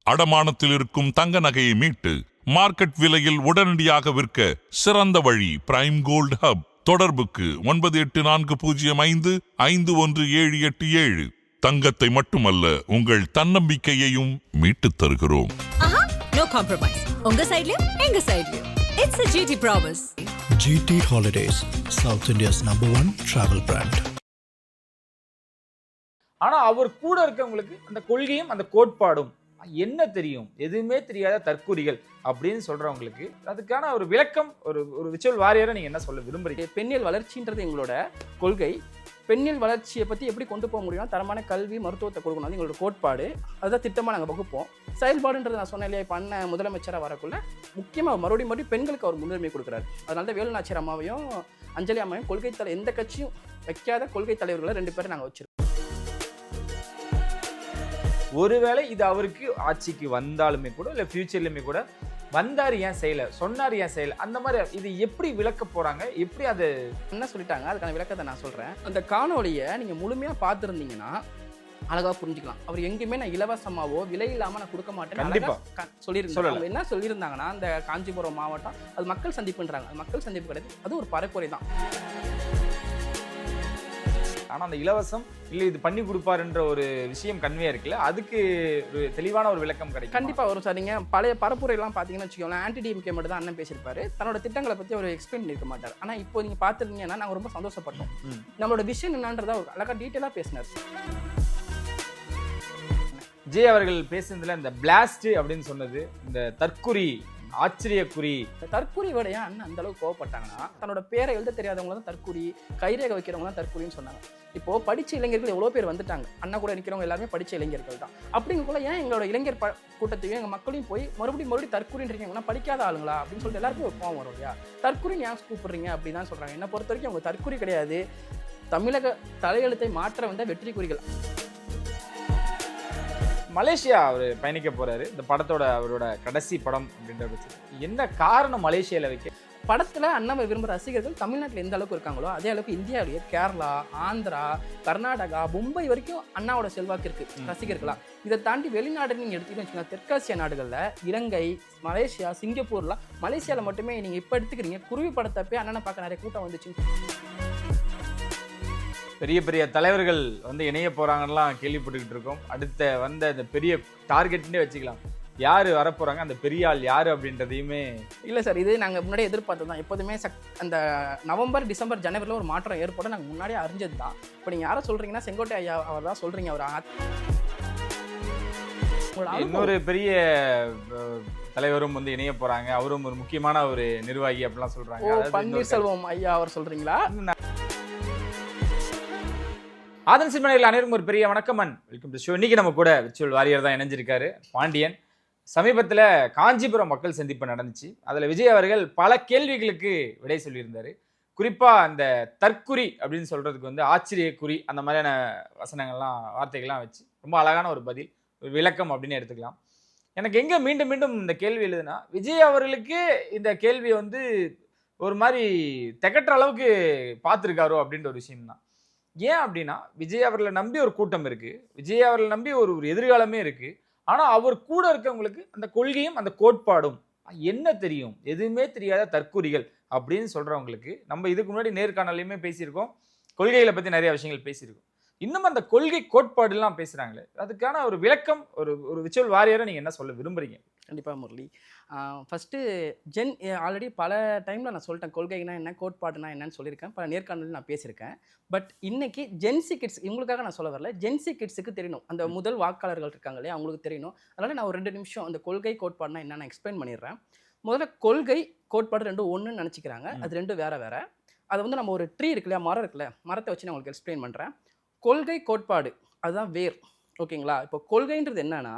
அடமானத்தில் இருக்கும் தங்க நகையை மீட்டு மார்க்கெட் விலையில் உடனடியாக விற்க சிறந்த வழி பிரைம் கோல்ட் ஹப். தொடர்புக்கு 9840551787. தங்கத்தை மட்டுமல்ல, உங்கள் தன்னம்பிக்கையையும் மீட்டுத் தருகிறோம். No compromise. உங்க சைடுலயும் எங்க சைடுலயும். It's a GT promise. GT Holidays, South India's #1 travel brand. ஆனா அவர் கூட இருக்கவங்களுக்கு அந்த கொள்கையும் அந்த கோட்பாடும் என்ன தெரியும், எதுவுமே தெரியாத தற்குறிகள் அப்படின்னு சொல்றவங்களுக்கு அதுக்கான ஒரு விளக்கம், ஒரு விச்சுவல் வாரியரை நீங்க என்ன சொல்ல விரும்புறீங்க? பெண்ணியல் வளர்ச்சின்றது எங்களோட கொள்கை. பெண்ணியல் வளர்ச்சியை பற்றி எப்படி கொண்டு போக முடியும்னா தரமான கல்வி மருத்துவத்தை கொடுக்கணும், அது எங்களோட கோட்பாடு. அதுதான் திட்டமாக நாங்கள் வகுப்போம். செயல்பாடுன்றது நான் சொன்னேன் இல்லையா, இப்போ அண்ணன் முதலமைச்சராக வரக்குள்ள முக்கியமாக மறுபடியும் பெண்களுக்கு அவர் முன்னுரிமை கொடுக்குறாரு. அதனால தான் வேலுநாச்சியார் அம்மாவையும் அஞ்சலி அம்மாவையும் கொள்கை எந்த கட்சியும் வைக்காத கொள்கை தலைவர்களை 2 பேரை நாங்கள் வச்சிருக்கோம். ஒருவேளை இது அவருக்கு ஆட்சிக்கு வந்தாலுமே கூட இல்லை ஃபியூச்சர்லையுமே கூட வந்தார் ஏன் செய்யல, சொன்னார் ஏன் செய்யல, அந்த மாதிரி இது எப்படி விளக்க போறாங்க, எப்படி அது என்ன சொல்லிட்டாங்க, அதுக்கான விளக்கத்தை நான் சொல்கிறேன். அந்த காணொலியை நீங்கள் முழுமையாக பார்த்துருந்தீங்கன்னா அழகாக புரிஞ்சுக்கலாம். அவர் எங்கேயுமே நான் இலவசமாவோ விலை இல்லாமல் நான் கொடுக்க மாட்டேன் கண்டிப்பாக சொல்லியிருந்தாங்க. அவங்க என்ன சொல்லியிருந்தாங்கன்னா, அந்த காஞ்சிபுரம் மாவட்டம் அது மக்கள் சந்திப்புன்றாங்க. அது மக்கள் சந்திப்பு கிடையாது, அது ஒரு பரப்புரை தான். ஆனால் அந்த இலவசம் இல்லை இது பண்ணி கொடுப்பாருன்ற ஒரு விஷயம் கன்வே இருக்குல்ல, அதுக்கு ஒரு தெளிவான ஒரு விளக்கம் கிடைக்கும். கண்டிப்பாக வரும் சார். நீங்கள் பழைய பரப்புரைலாம் பார்த்தீங்கன்னு வச்சுக்கோங்களேன், ஆன்டி டிஎம்கே மட்டும் தான் அண்ணன் பேசியிருப்பாரு, தன்னோட திட்டங்களை பற்றி அவர் எக்ஸ்பிளைன் பண்ணியிருக்க மாட்டார். ஆனால் இப்போ நீங்கள் பார்த்துருந்தீங்கன்னா நாங்கள் ரொம்ப சந்தோஷப்பட்டோம். நம்மளோட விஷயம் என்னன்றதா ஒரு அழகாக டீட்டெயிலாக பேசினார். விஜய் அவர்கள் பேசுனதுல இந்த பிளாஸ்ட் அப்படின்னு சொன்னது, இந்த தற்குறி, ஆச்சரியக்குறி, தற்குறி விட ஏன் அண்ணன் அந்த அளவுக்கு கோவப்பட்டாங்கன்னா, தன்னோட பேரை எழுத தெரியாதவங்க தான் தற்குறி, கைரேகை வைக்கிறவங்க தான் தற்குறின்னு சொன்னாங்க. இப்போ படிச்ச இளைஞர்கள் எவ்வளோ பேர் வந்துட்டாங்க, அண்ணா கூட நிற்கிறவங்க எல்லாருமே படிச்ச இளைஞர்கள் தான். அப்படிங்கக்குள்ள ஏன் எங்களோட இளைஞர் கூட்டத்தையும் எங்கள் மக்களையும் போய் மறுபடியும் தற்குறின்றீங்கன்னா படிக்காத ஆளுங்களா அப்படின்னு சொல்லிட்டு எல்லாருக்கும் ஒரு கோவம் வரும் இல்லையா. தற்குறின்னு ஏன் கூப்பிடுறீங்க அப்படி தான் சொல்கிறாங்க. என்னை பொறுத்த வரைக்கும் அவங்க தற்குறி கிடையாது, தமிழக தலையெழுத்தை மாற்ற வந்த வெற்றி குறிகள். மலேசியா அவர் பயணிக்க போறாரு, இந்த படத்தோட அவரோட கடைசி படம் அப்படின்ற பட்சத்தில் என்ன காரணம் மலேசியாவில் வைக்க? படத்தில் அண்ணாவை விரும்புகிற ரசிகர்கள் தமிழ்நாட்டில் எந்த அளவுக்கு இருக்காங்களோ அதே அளவுக்கு இந்தியாவிலேயே கேரளா, ஆந்திரா, கர்நாடகா, மும்பை வரைக்கும் அண்ணாவோட செல்வாக்கு இருக்குது ரசிகர்களா. இதை தாண்டி வெளிநாடு நீங்கள் எடுத்துக்கிட்டு வச்சுக்கோங்க, தெற்காசிய நாடுகளில் இலங்கை, மலேசியா, சிங்கப்பூர்லாம், மலேசியாவில் மட்டுமே நீங்கள் இப்போ எடுத்துக்கிறீங்க, குருவி படத்தை போய் அண்ணனை பார்க்க நிறைய கூட்டம் வந்துச்சு. பெரிய பெரிய தலைவர்கள் வந்து இணைய போறாங்கலாம் கேள்விப்பட்டுக்கிட்டு இருக்கோம். அடுத்த வந்த அந்த பெரிய டார்கெட்னே வச்சுக்கலாம், யார் வரப்போறாங்க, அந்த பெரிய ஆள் யார் அப்படின்றதையுமே இல்லை சார். இது நாங்கள் முன்னாடி எதிர்பார்த்தது தான். எப்போதுமே அந்த நவம்பர், டிசம்பர், ஜனவரியில் ஒரு மாற்றம் ஏற்பட நாங்கள் முன்னாடியே அறிஞ்சது தான். இப்போ நீங்கள் யாரை சொல்கிறீங்கன்னா செங்கோட்டை ஐயா அவர் தான் சொல்கிறீங்க. அவர் இன்னொரு பெரிய தலைவரும் வந்து இணைய போறாங்க, அவரும் ஒரு முக்கியமான ஒரு நிர்வாகி அப்படிலாம் சொல்றாங்க. பன்னீர்செல்வம் ஐயா அவர் சொல்றீங்களா? ஆதன் சினிமாவில் அனைவருக்கும் ஒரு பெரிய வணக்கம் அண்ட் வெல்கம் டு ஷோ. இன்னைக்கு நம்ம கூட விச்சுவல் வாரியர் தான் இணைஞ்சிருக்காரு, பாண்டியன். சமீபத்தில் காஞ்சிபுரம் மக்கள் சந்திப்பு நடந்துச்சு. அதில் விஜய் அவர்கள் பல கேள்விகளுக்கு விடை சொல்லியிருந்தாரு. குறிப்பாக அந்த தற்குறி அப்படின்னு சொல்றதுக்கு வந்து ஆச்சரியக்குறி, அந்த மாதிரியான வசனங்கள்லாம் வார்த்தைகள்லாம் வச்சு ரொம்ப அழகான ஒரு பதில், ஒரு விளக்கம் அப்படின்னு எடுத்துக்கலாம். எனக்கு எங்கே மீண்டும் மீண்டும் இந்த கேள்வி எழுதுனா, விஜய் அவர்களுக்கு இந்த கேள்வி வந்து ஒரு மாதிரி திகட்டுற அளவுக்கு பார்த்துருக்காரோ அப்படின்ற ஒரு விஷயம் தான். ஏன் அப்படின்னா, விஜய் அவர்களை நம்பி ஒரு கூட்டம் இருக்கு, விஜய் அவர்களை நம்பி ஒரு எதிர்காலமே இருக்கு. ஆனா அவர் கூட இருக்கவங்களுக்கு அந்த கொள்கையும் அந்த கோட்பாடும் என்ன தெரியும், எதுவுமே தெரியாத தற்குறிகள் அப்படின்னு சொல்றவங்களுக்கு நம்ம இதுக்கு முன்னாடி நேர்காணலையுமே பேசியிருக்கோம், கொள்கைகளை பத்தி நிறைய விஷயங்கள் பேசியிருக்கோம். இன்னும் அந்த கொள்கை கோட்பாடு எல்லாம் பேசுறாங்களே, அதுக்கான ஒரு விளக்கம், ஒரு விச்சுவல் வாரியரை நீங்க என்ன சொல்ல விரும்புறீங்க? கண்டிப்பாக முரளி. ஃபஸ்ட்டு ஆல்ரெடி பல டைமில் நான் சொல்லிட்டேன் கொள்கைனா என்ன, கோட்பாடுனா என்னன்னு சொல்லியிருக்கேன், பல நேர்காணலில் நான் பேசியிருக்கேன். பட் இன்னைக்கு ஜென்சி கிட்ஸ், இவங்களுக்காக நான் சொல்ல வரல, ஜென்சி கிட்ஸுக்கு தெரியணும், அந்த முதல் வாக்காளர்கள் இருக்காங்க இல்லையா, அவங்களுக்கு தெரியணும். அதனால் நான் ஒரு 2 நிமிஷம் அந்த கொள்கை கோட்பாடுனா என்ன நான் எக்ஸ்பிளைன் பண்ணிடுறேன். முதல்ல கொள்கை கோட்பாடு 2 ஒன்றுன்னு நினச்சிக்கிறாங்க, அது 2 வேறு வேறு. அதை வந்து நம்ம ஒரு ட்ரீ இருக்கு இல்லையா, மரம் இருக்குல்ல, மரத்தை வச்சு நான் உங்களுக்கு எக்ஸ்பிளைன் பண்ணுறேன். கொள்கை கோட்பாடு அதுதான் வேர், ஓகேங்களா. இப்போ கொள்கைன்றது என்னன்னா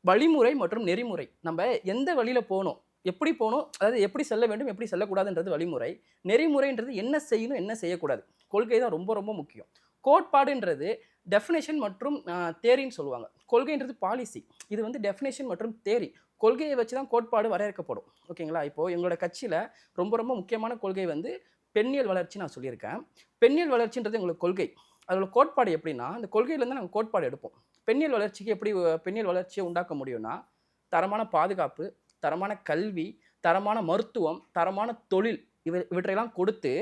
வழிமுறை மற்றும் நெறிமுறை. நம்ம எந்த வழியில் போகணும், எப்படி போகணும், அதாவது எப்படி செல்ல வேண்டும், எப்படி செல்லக்கூடாதுன்றது வழிமுறை. நெறிமுறைன்றது என்ன செய்யணும், என்ன செய்யக்கூடாது. கொள்கை தான் ரொம்ப ரொம்ப முக்கியம். கோட்பாடுன்றது டெஃபினேஷன் மற்றும் தேரின்னு சொல்லுவாங்க. கொள்கைன்றது பாலிசி, இது வந்து டெஃபினேஷன் மற்றும் தேரி. கொள்கையை வச்சு தான் கோட்பாடு வரையறுக்கப்படும், ஓகேங்களா. இப்போது எங்களோட கட்சியில் ரொம்ப ரொம்ப முக்கியமான கொள்கை வந்து பெண்ணியல் வளர்ச்சி. நான் சொல்லியிருக்கேன், பெண்ணியல் வளர்ச்சின்றது எங்களுக்கு கொள்கை. அதோட கோட்பாடு எப்படின்னா, அந்த கொள்கையிலேருந்து நாங்கள் கோட்பாடு எடுப்போம். பெண்ணியல் வளர்ச்சிக்கு எப்படி பெண்ணியல் வளர்ச்சியை உண்டாக்க முடியும்னா, தரமான பாதுகாப்பு, தரமான கல்வி, தரமான மருத்துவம், தரமான தொழில் இவற்றையெல்லாம் கொடுத்து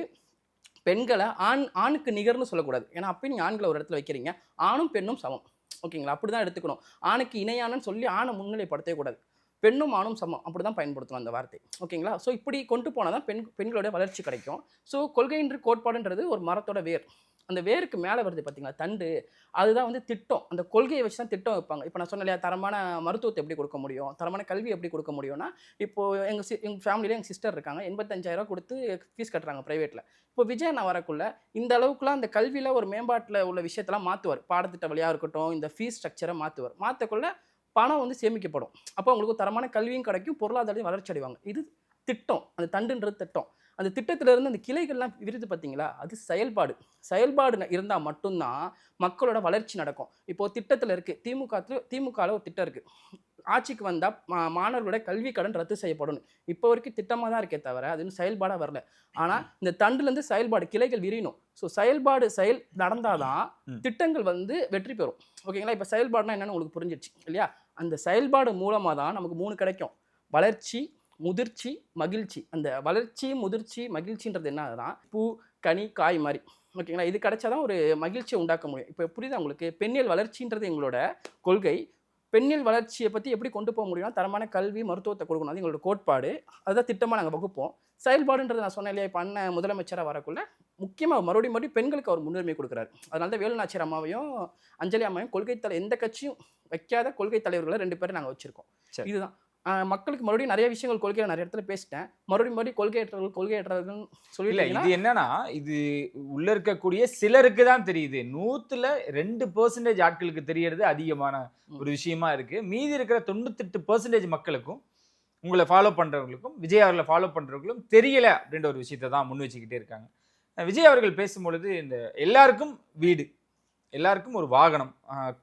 பெண்களை ஆணுக்கு நிகர்னு சொல்லக்கூடாது. ஏன்னா அப்பயும் நீங்கள் ஆண்களை ஒரு இடத்துல வைக்கிறீங்க. ஆணும் பெண்ணும் சமம், ஓகேங்களா? அப்படி தான் எடுத்துக்கணும். ஆணுக்கு இணையானன்னு சொல்லி ஆணை முன்னிலைப்படுத்தவே கூடாது. பெண்ணும் ஆணும் சமம், அப்படி தான் பயன்படுத்தணும் அந்த வார்த்தை, ஓகேங்களா? ஸோ இப்படி கொண்டு போனால் தான் பெண்களுடைய வளர்ச்சி கிடைக்கும். ஸோ கொள்கைன்ற கோட்பாடுன்றது ஒரு மரத்தோட வேர். அந்த வேருக்கு மேலே வருது பார்த்தீங்களா தண்டு, அதுதான் வந்து திட்டம். அந்த கொள்கையை வச்சு தான் திட்டம் வைப்பாங்க. இப்போ நான் சொன்னேன் இல்லையா, தரமான மருத்துவத்தை எப்படி கொடுக்க முடியும், தரமான கல்வி எப்படி கொடுக்க முடியும்னா, இப்போது எங்கள் ஃபேமிலியில் எங்கள் சிஸ்டர் இருக்காங்க, 85,000 கொடுத்து ஃபீஸ் கட்டுறாங்க ப்ரைவேட்டில். இப்போ விஜய் நான் வரக்குள்ள இந்த அளவுக்குலாம் அந்த கல்வியில் ஒரு மேம்பாட்டில் உள்ள விஷயத்தெல்லாம் மாற்றுவார். பாடத்திட்ட வழியாக இருக்கட்டும், இந்த ஃபீஸ் ஸ்ட்ரக்சரை மாற்றக்குள்ள பணம் வந்து சேமிக்கப்படும். அப்போ உங்களுக்கு தரமான கல்வியும் கிடைக்கும், பொருளாதாரம் வளர்ச்சி அடைவாங்க. இது திட்டம், அந்த தண்டுன்றது திட்டம். அந்த திட்டத்திலிருந்து அந்த கிளைகள்லாம் விருது பார்த்தீங்களா, அது செயல்பாடு இருந்தால் மட்டும்தான் மக்களோட வளர்ச்சி நடக்கும். இப்போது திட்டத்தில் இருக்குது, திமுகவில் ஒரு திட்டம் இருக்குது, ஆட்சிக்கு வந்தால் மாணவர்களோட கல்வி கடன் ரத்து செய்யப்படணும். இப்போ வரைக்கும் திட்டமாக தான் இருக்கே தவிர அது இன்னும் செயல்பாடாக வரல. ஆனால் இந்த தண்டுலேருந்து செயல்பாடு கிளைகள் விரியணும். ஸோ செயல் நடந்தால் தான் திட்டங்கள் வந்து வெற்றி பெறும், ஓகேங்களா? இப்போ செயல்பாடுனா என்னென்னு உங்களுக்கு புரிஞ்சிடுச்சு இல்லையா? அந்த செயல்பாடு மூலமாக தான் நமக்கு 3 கிடைக்கும்: வளர்ச்சி, முதிர்ச்சி, மகிழ்ச்சி. அந்த வளர்ச்சி, முதிர்ச்சி, மகிழ்ச்சின்றது என்னன்னா பூ, கனி, காய் மாதிரி, ஓகேங்களா? இது கிடைச்சாதான் ஒரு மகிழ்ச்சியை உண்டாக்க முடியும். இப்போ புரியுதா உங்களுக்கு? பெண்ணியல் வளர்ச்சின்றது எங்களோட கொள்கை. பெண்ணியல் வளர்ச்சியை பற்றி எப்படி கொண்டு போக முடியும்னா, தரமான கல்வி, மருத்துவத்தை கொடுக்கணும். அது எங்களோட கோட்பாடு. அதுதான் திட்டமாக நாங்கள் வகுப்போம். செயல்பாடுன்றது நான் சொன்னேன் இல்லையா, இப்போ அண்ணன் முதலமைச்சராக வரக்குள்ள முக்கியமாக மறுபடியும் பெண்களுக்கு அவர் முன்னுரிமை கொடுக்குறாரு. அதனால தான் வேலுநாச்சியார் அம்மாவையும் அஞ்சலி அம்மாவையும் எந்த கட்சியும் வைக்காத கொள்கை தலைவர்களை 2 பேரும் நாங்கள் வச்சுருக்கோம். இதுதான் மக்களுக்கு மறுபடியும் நிறைய விஷயங்கள் கொள்கையில் நிறைய இடத்துல பேசிட்டேன். மறுபடியும் கொள்கையற்றவர்கள் சொல்லி இது என்னன்னா, இது உள்ள இருக்கக்கூடிய சிலருக்கு தான் தெரியுது. 100ல் 2% ஆட்களுக்கு தெரியறது அதிகமான ஒரு விஷயமா இருக்கு. மீதி இருக்கிற 98% மக்களுக்கும், உங்களை ஃபாலோ பண்றவங்களுக்கும், விஜய் அவர்களை ஃபாலோ பண்றவங்களுக்கும் தெரியல அப்படின்ற ஒரு விஷயத்தை தான் முன் வச்சுக்கிட்டே இருக்காங்க. விஜய் அவர்கள் பேசும்பொழுது இந்த எல்லாருக்கும் வீடு, எல்லாருக்கும் ஒரு வாகனம்,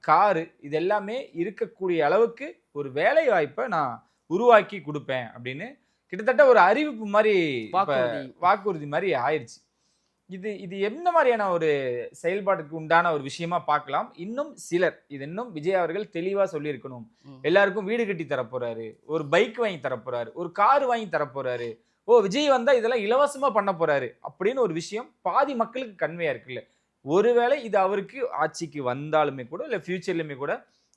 காரு, இது எல்லாமே இருக்கக்கூடிய அளவுக்கு ஒரு வேலை வாய்ப்பை நான் உருவாக்கி கொடுப்பேன் அப்படின்னு கிட்டத்தட்ட ஒரு அறிவிப்பு மாதிரி, வாக்குறுதி மாதிரி ஆயிடுச்சு. இது என்ன மாதிரியான ஒரு செயல்பாட்டுக்கு உண்டான ஒரு விஷயமா பார்க்கலாம்? இன்னும் சிலர் இது இன்னும் விஜய் அவர்கள் தெளிவா சொல்லியிருக்கணும். எல்லாருக்கும் வீடு கட்டி தரப்போறாரு, ஒரு பைக் வாங்கி தரப்போறாரு, ஒரு கார் வாங்கி தரப்போறாரு, விஜய் வந்தா இதெல்லாம் இலவசமா பண்ண போறாரு அப்படின்னு ஒரு விஷயம் பாதி மக்களுக்கு கன்வையா இருக்குல்ல. ஒருவேளை இது அவருக்கு ஆட்சிக்கு வந்தாலுமே கூட, இல்லை ஃபியூச்சர்லையுமே கூட,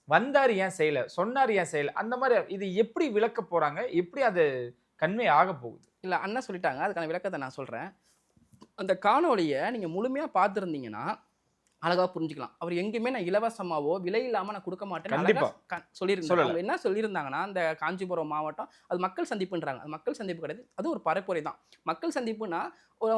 வந்தார் ஏன் செய்யல, சொன்னார் ஏன் செய்யல, அந்த மாதிரி இது எப்படி விளக்க போறாங்க, எப்படி அது கன்வே ஆக போகுது? இல்லை, அண்ணா சொல்லிட்டாங்க, அதுக்கான விளக்கத்தை நான் சொல்கிறேன். அந்த காணொலியை நீங்கள் முழுமையாக பார்த்துருந்தீங்கன்னா அழகாக புரிஞ்சுக்கலாம். அவர் எங்கேயுமே நான் இலவசமாவோ விலை இல்லாமல் நான் கொடுக்க மாட்டேன்னு சொல்லியிருந்தாங்க. அவங்க என்ன சொல்லியிருந்தாங்கன்னா, அந்த காஞ்சிபுரம் மாவட்டம் அது மக்கள் சந்திப்புன்றாங்க. அது மக்கள் சந்திப்பு கிடையாது, அது ஒரு பரப்புரை தான். மக்கள் சந்திப்புனா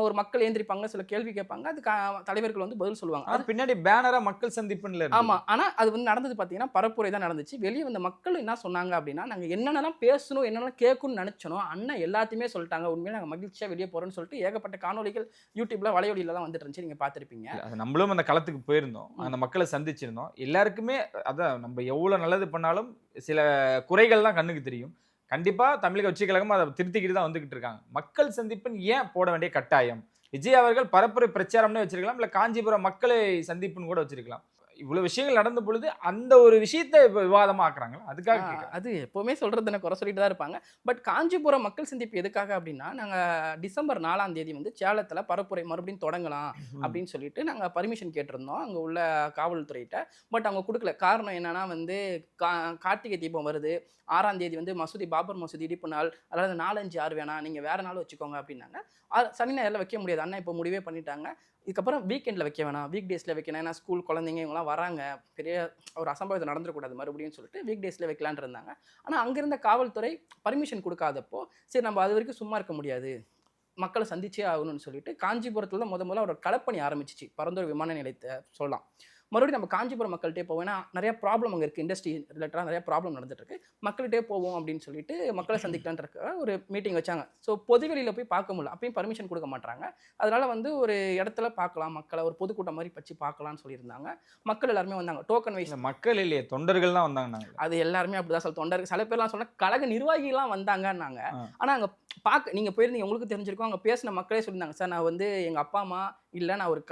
ஒரு மக்கள் ஏந்திரிப்பாங்க, சில கேள்வி கேட்பாங்க, அது தலைவர்கள் வந்து பதில் சொல்லுவாங்க. அது பின்னாடி பேனரா மக்கள் சந்திப்புன்னு. ஆமாம், ஆனால் அது வந்து நடந்தது பார்த்தீங்கன்னா பரப்புரை தான் நடந்துச்சு. வெளியே வந்த மக்கள் என்ன சொன்னாங்க அப்படின்னா, நாங்கள் என்னென்னலாம் பேசணும், என்னென்னலாம் கேட்கணும்னு நினச்சனோ அண்ணன் எல்லாத்தையுமே சொல்லிட்டாங்க, உண்மையிலே நாங்கள் மகிழ்ச்சியாக வெளியே போகிறோன்னு சொல்லிட்டு ஏகப்பட்ட காணொலிகள் யூடியூப்ல வலையொலியில தான் வந்துட்டு இருந்துச்சு, நீங்கள் பார்த்துருப்பீங்க. நம்மளும் அந்த களத்துக்கு போயிருந்தோம், அந்த மக்களை சந்திச்சிருந்தோம். எல்லாருக்குமே அதான், நம்ம எவ்வளோ நல்லது பண்ணாலும் சில குறைகள் தான் கண்ணுக்கு தெரியும். கண்டிப்பா தமிழக வெற்றி கழகம் அதை திருத்திக்கிட்டு தான் வந்துகிட்டு இருக்காங்க. மக்கள் சந்திப்புன்னு ஏன் போட வேண்டிய கட்டாயம்? விஜய் அவர்கள் பரப்புரை பிரச்சாரம்னு வச்சிருக்கலாம், இல்ல காஞ்சிபுரம் மக்களை சந்திப்புன்னு கூட வச்சிருக்கலாம். இவ்வளவு விஷயங்கள் நடந்த பொழுது அந்த ஒரு விஷயத்தை விவாதமா ஆக்குறாங்களா? அதுக்காக அது எப்பவுமே சொல்றது எனக்கு குறை சொல்லிட்டு தான் இருப்பாங்க. பட் காஞ்சிபுரம் மக்கள் சந்திப்பு எதுக்காக அப்படின்னா, நாங்க டிசம்பர் 4ஆம் தேதி வந்து சேலத்துல பரப்புரை மறுபடியும் தொடங்கலாம் அப்படின்னு சொல்லிட்டு நாங்க பர்மிஷன் கேட்டிருந்தோம் அங்க உள்ள காவல்துறையிட்ட. பட் அவங்க கொடுக்கல. காரணம் என்னன்னா வந்து கார்த்திகை தீபம் வருது, 6ஆம் தேதி வந்து பாபர் மசூதி இடிப்பு நாள், அதாவது 4, 5, 6 வேணாம், நீங்க வேற நாள் வச்சுக்கோங்க அப்படின்னாங்க. சனி ஞாயிறுல வைக்க முடியாது, அண்ணா இப்போ முடிவே பண்ணிட்டாங்க. இதுக்கப்புறம் வீக்கெண்டில் வைக்க வேணாம், வீக் டேஸில் வைக்கணும், ஏன்னா ஸ்கூல் குழந்தைங்க இவங்களாம் வராங்க, பெரிய ஒரு அசம்பாவிதம் நடந்துடக்கூடாது மறுபடியும் சொல்லிட்டு வீக் டேஸில் வைக்கலான் இருந்தாங்க. ஆனால் அங்கேருந்த காவல்துறை பர்மிஷன் கொடுக்காதப்போ சரி நம்ம அது வரைக்கும் சும்மா இருக்க முடியாது, மக்களை சந்திச்சே ஆகணும்னு சொல்லிட்டு காஞ்சிபுரத்தில் தான் முதல்ல அவரோட களப்பணி ஆரம்பிச்சிச்சு. பரந்தூர் விமான நிலையத்தை சொல்லலாம். மறுபடியும் நம்ம காஞ்சிபுரம் மக்கள்கிட்டே போவோம், ஏன்னா நிறைய ப்ராப்ளம் அங்கே இருக்குது, இண்டஸ்ட்ரி ரிலேட்டடாக நிறைய ப்ராப்ளம் நடந்துட்டு இருக்கு, மக்கள்கிட்டே போவோம் அப்படின்னு சொல்லிட்டு மக்களை சந்திக்கலான்ற ஒரு மீட்டிங் வச்சாங்க. ஸோ பொதுவெளியில் போய் பார்க்க முடியல, அப்பயும் பர்மிஷன் கொடுக்க மாட்டாங்க. அதனால வந்து ஒரு இடத்துல பார்க்கலாம், மக்களை ஒரு பொதுக்கூட்டம் மாதிரி வச்சு பார்க்கலாம்னு சொல்லியிருந்தாங்க. மக்கள் எல்லாருமே வந்தாங்க, டோக்கன் வைஸ். மக்கள் இல்லையே, தொண்டர்கள் தான் வந்தாங்க. அது எல்லாருமே அப்படிதான் சொல்ல, தொண்டர்கள் சில பேர்லாம் சொன்னால் கழக நிர்வாகிகள்லாம் வந்தாங்கன்னாங்க. ஆனால் அங்கே நீங்கள் போயிருந்தீங்க உங்களுக்கு தெரிஞ்சிருக்கும். அங்கே பேசின மக்களே சொல்லியிருந்தாங்க, சார் நான் வந்து எங்கள் அப்பா அம்மா இல்லை, நான் ஒரு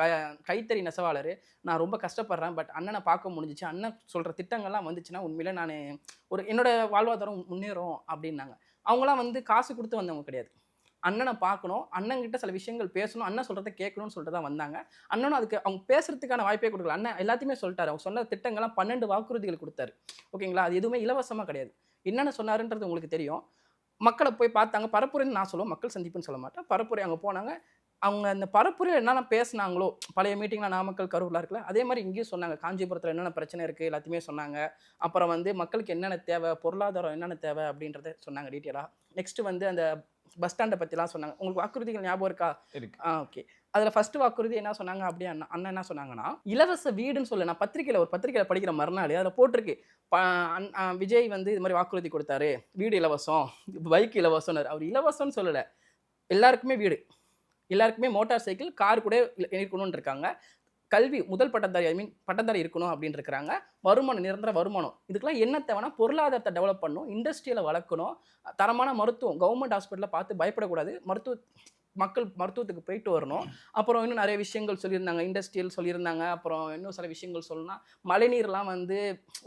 கைத்தறி நெசவாளர், நான் ரொம்ப கஷ்டப்படுறேன், பட் அண்ணனை பார்க்க முடிஞ்சிச்சு, அண்ணன் சொல்கிற திட்டங்கள்லாம் வந்துச்சுன்னா உண்மையிலே நான் ஒரு என்னோட வாழ்வாதாரம் முன்னேறும் அப்படின்னாங்க. அவங்களாம் வந்து காசு கொடுத்து வந்தவங்க கிடையாது. அண்ணனை பார்க்கணும், அண்ணன்கிட்ட சில விஷயங்கள் பேசணும், அண்ணன் சொல்கிறத கேட்கணும்னு சொல்லிட்டு தான் வந்தாங்க. அண்ணனும் அதுக்கு அவங்க பேசுறதுக்கான வாய்ப்பே கொடுக்கல. அண்ணன் எல்லாத்தையுமே சொல்லிட்டாரு. அவங்க சொன்ன திட்டங்கள்லாம் 12 வாக்குறுதிகள் கொடுத்தாரு. ஓகேங்களா? அது எதுவுமே இலவசமாக கிடையாது. என்னென்ன சொன்னாருன்றது உங்களுக்கு தெரியும். மக்களை போய் பார்த்தாங்க. பரப்புரைன்னு நான் சொல்லுவேன், மக்கள் சந்திப்புன்னு சொல்ல மாட்டேன். பரப்புரை அங்கே போனாங்க. அவங்க அந்த பரப்புரையில் என்னென்ன பேசினாங்களோ, பழைய மீட்டிங்கில் நாமக்கல் கரூர்லாம் இருக்குல்ல, அதே மாதிரி இங்கேயும் சொன்னாங்க. காஞ்சிபுரத்தில் என்னென்ன பிரச்சனை இருக்குது எல்லாத்தையுமே சொன்னாங்க. அப்புறம் வந்து மக்களுக்கு என்னென்ன தேவை, பொருளாதாரம் என்னென்ன தேவை அப்படின்றத சொன்னாங்க டீட்டெயிலாக. நெக்ஸ்ட்டு வந்து அந்த பஸ் ஸ்டாண்டை பற்றிலாம் சொன்னாங்க. உங்களுக்கு வாக்குறுதிகள் ஞாபகம் இருக்கா? இருக்கு. ஓகே. அதில் ஃபஸ்ட்டு வாக்குறுதி என்ன சொன்னாங்க அப்படியே அண்ணன் என்ன சொன்னாங்கன்னா, இலவச வீடுன்னு சொல்ல, நான் ஒரு பத்திரிக்கையில் படிக்கிற மறுநாள் அதில் போட்டிருக்கு, விஜய் வந்து இது மாதிரி வாக்குறுதி கொடுத்தாரு, வீடு இலவசம், பைக் இலவசம்னாரு. அவர் இலவசம்னு சொல்லலை, எல்லாருக்குமே வீடு, எல்லாருக்குமே மோட்டார் சைக்கிள், கார் கூட இருக்கணும்னு இருக்காங்க. கல்வி முதல் பட்டதாரி பட்டதாரி இருக்கணும் அப்படின்னு இருக்கிறாங்க. வருமானம், நிரந்தர வருமானம். இதுக்கெல்லாம் என்ன தேவைன்னா பொருளாதாரத்தை டெவலப் பண்ணணும், இண்டஸ்ட்ரியில் வளர்க்கணும், தரமான மருத்துவம், கவர்மெண்ட் ஹாஸ்பிட்டலில் பார்த்து பயப்படக்கூடாது, மக்கள் மருத்துவத்துக்கு போயிட்டு வரணும். அப்புறம் இன்னும் நிறைய விஷயங்கள் சொல்லியிருந்தாங்க, இண்டஸ்ட்ரியல் சொல்லியிருந்தாங்க. அப்புறம் இன்னும் சில விஷயங்கள் சொல்லணும்னா, மழைநீர்லாம் வந்து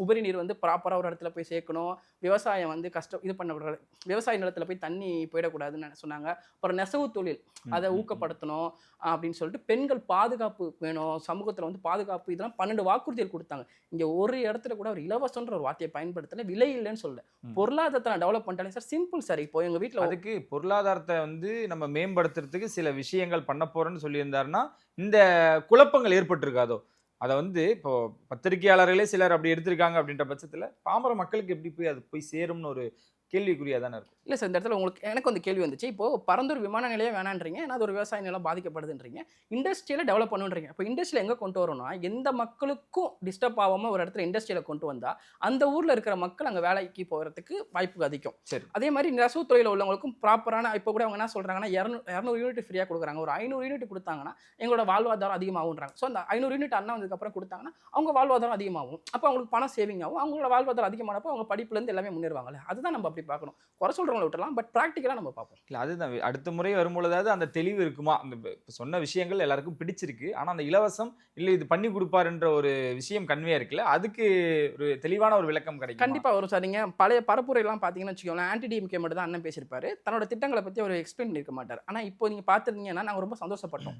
உபரி நீர் வந்து ப்ராப்பராக ஒரு இடத்துல போய் சேர்க்கணும், விவசாயம் வந்து இது பண்ணக்கூடாது, விவசாய நிலத்தில் போய் தண்ணி போயிடக்கூடாதுன்னு சொன்னாங்க. அப்புறம் நெசவு தொழில் அதை ஊக்கப்படுத்தணும் அப்படின்னு சொல்லிட்டு, பெண்கள் பாதுகாப்பு வேணும், சமூகத்தில் வந்து பாதுகாப்பு, இதெல்லாம் 12 வாக்குறுதிகள் கொடுத்தாங்க. இங்கே ஒரு இடத்துல கூட ஒரு இலவசன்ற ஒரு வார்த்தையை பயன்படுத்தலை, விலை இல்லைன்னு சொல்லல. பொருளாதாரத்தை டெவலப் பண்ணிட்டாலே சார், சிம்பிள் சார். இப்போ எங்கள் வீட்டில் அதுக்கு பொருளாதாரத்தை வந்து நம்ம மேம்படுத்துறதுக்கு சில விஷயங்கள் பண்ண போறேன்னு சொல்லியிருந்தாருன்னா இந்த குழப்பங்கள் ஏற்பட்டிருக்காதோ? அதை வந்து இப்போ பத்திரிகையாளர்களே சிலர் அப்படி எடுத்திருக்காங்க அப்படின்ற பட்சத்தில் பாமர மக்களுக்கு எப்படி போய் அது போய் சேரும்னு ஒரு கேள்விக்குறியா தானே இருக்கும். இல்லை சார், இந்த இடத்துல எனக்கு வந்து கேள்வி வந்துச்சு. இப்போது பரந்தூர் விமான நிலையம் வேணான்றீங்க, ஏன்னா அது ஒரு விவசாய நிலம் பாதிக்கப்படுதுன்றீங்க, இண்டஸ்ட்ரியில் டெவலப் பண்ணுன்றீங்க. இப்போ இண்டஸ்ட்ரியில் எங்கே கொண்டு வரணும்னா, எந்த மக்களுக்கும் டிஸ்டர்ப் ஆகாமல் ஒரு இடத்துல இண்டஸ்ட்ரியில் கொண்டு வந்தால் அந்த ஊரில் இருக்கிற மக்கள் அங்கே வேலைக்கு போகிறதுக்கு வாய்ப்பு அதிகம். சரி. அதே மாதிரி நெசவு துறையில் உள்ளவங்களுக்கும் ப்ராப்பரான, இப்போ கூட அவங்க என்ன சொல்கிறாங்கன்னா, 200 யூனிட் ஃப்ரீயாக கொடுக்குறாங்க. ஒரு 500 யூனிட் கொடுத்தாங்கன்னா எங்களோட வாழ்வாதாரம் அதிகமாகுன்றாங்க. ஸோ அந்த 500 யூனிட் அண்ணா வந்ததுக்கப்புறம் கொடுத்தாங்கன்னா அவங்க வாழ்வாதாரம் அதிகமாகும். அப்போ அவங்களுக்கு பணம் சேவிங் ஆகும். அவங்களோட வாழ்வாதாரம் அதிகமானப்போ அவங்க படிப்புலேருந்து எல்லாமே முன்னேறுவாங்கல்ல. அதுதான் நம்ம அப்படி பார்க்கணும். குறை சொல்கிறவங்களை விட்டுலாம், பட் ப்ராக்டிக்கலாக நம்ம பார்ப்போம். இல்லை, அதுதான் அடுத்த முறை வரும்பொழுதாவது அந்த தெளிவு இருக்குமா? அந்த சொன்ன விஷயங்கள் எல்லாருக்கும் பிடிச்சிருக்கு, ஆனால் அந்த இலவசம் இல்லை இது பண்ணி கொடுப்பாருன்ற ஒரு விஷயம் கன்வே இருக்குல்ல, அதுக்கு ஒரு தெளிவான ஒரு விளக்கம் கிடைக்கும். கண்டிப்பாக வரும் சார். நீங்கள் பழைய பரப்புரையெல்லாம் பார்த்தீங்கன்னு வச்சுக்கோங்களேன், ஆன்டி-டிஎம்கே மட்டும் தான் அண்ணன் பேசியிருப்பாரு, தன்னோட திட்டங்களை பற்றி அவர் எக்ஸ்பிளைன் பண்ணியிருக்க மாட்டார். ஆனால் இப்போ நீங்கள் பார்த்துருந்தீங்கன்னா நாங்கள் ரொம்ப சந்தோஷப்பட்டோம்.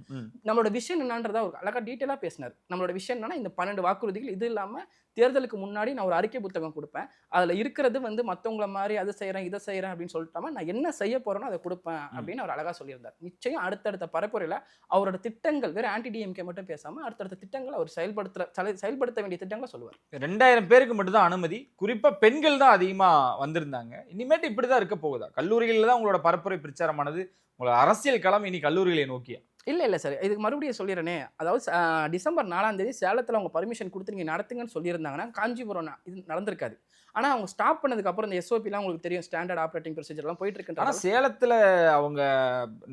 நம்மளோட விஷன் என்னன்றதா ஒரு அழகாக டீட்டெயிலாக பேசினார். நம்மளோட விஷன் என்னன்னா, இந்த 12 வாக்குறுதிகள், இது இல்லாமல் தேர்தலுக்கு முன்னாடி நான் ஒரு அறிக்கை புத்தகம் கொடுப்பேன், அதில் இருக்கிறது வந்து மற்றவங்கள மாதிரி அது செய்கிறேன் இதை செய்கிறேன் அப்படின்னு சொல்லிட்டாம நான் என்ன செய்ய போகிறேனோ அதை கொடுப்பேன் அப்படின்னு அவர் அழகாக சொல்லியிருந்தார். நிச்சயம் அடுத்தடுத்த பரப்புரையில் அவரோட திட்டங்கள், வேறு ஆன்டி-டிஎம்கே மட்டும் பேசாமல் அடுத்தடுத்த திட்டங்கள் அவர் செயல்படுத்த வேண்டிய திட்டங்களை சொல்லுவார். 2000 பேருக்கு மட்டும் தான் அனுமதி, குறிப்பாக பெண்கள் தான் அதிகமாக வந்திருந்தாங்க. இனிமேட்டு இப்படி தான் இருக்க போகுதா? கல்லூரிகளில் தான் உங்களோட பரப்புரை பிரச்சாரமானது, உங்களோட அரசியல் களம் இனி கல்லூரிகளை நோக்கியா? இல்லை சார், இதுக்கு மறுபடியும் சொல்லிடுறேனே. அதாவது டிசம்பர் 4ஆம் தேதி சேலத்தில் அவங்க பர்மிஷன் கொடுத்து நீங்கள் நடத்துங்கன்னு சொல்லியிருந்தாங்கன்னா காஞ்சிபுரம் இது நடந்திருக்காது. ஆனால் அவங்க ஸ்டாப் பண்ணதுக்கப்புறம் இந்த எஸ்ஓபிலாம் உங்களுக்கு தெரியும், ஸ்டாண்டர்ட் ஆப்ரேட்டிங் ப்ரொசீஜர்லாம் போயிட்டு இருக்கு. ஆனால் சேலத்தில் அவங்க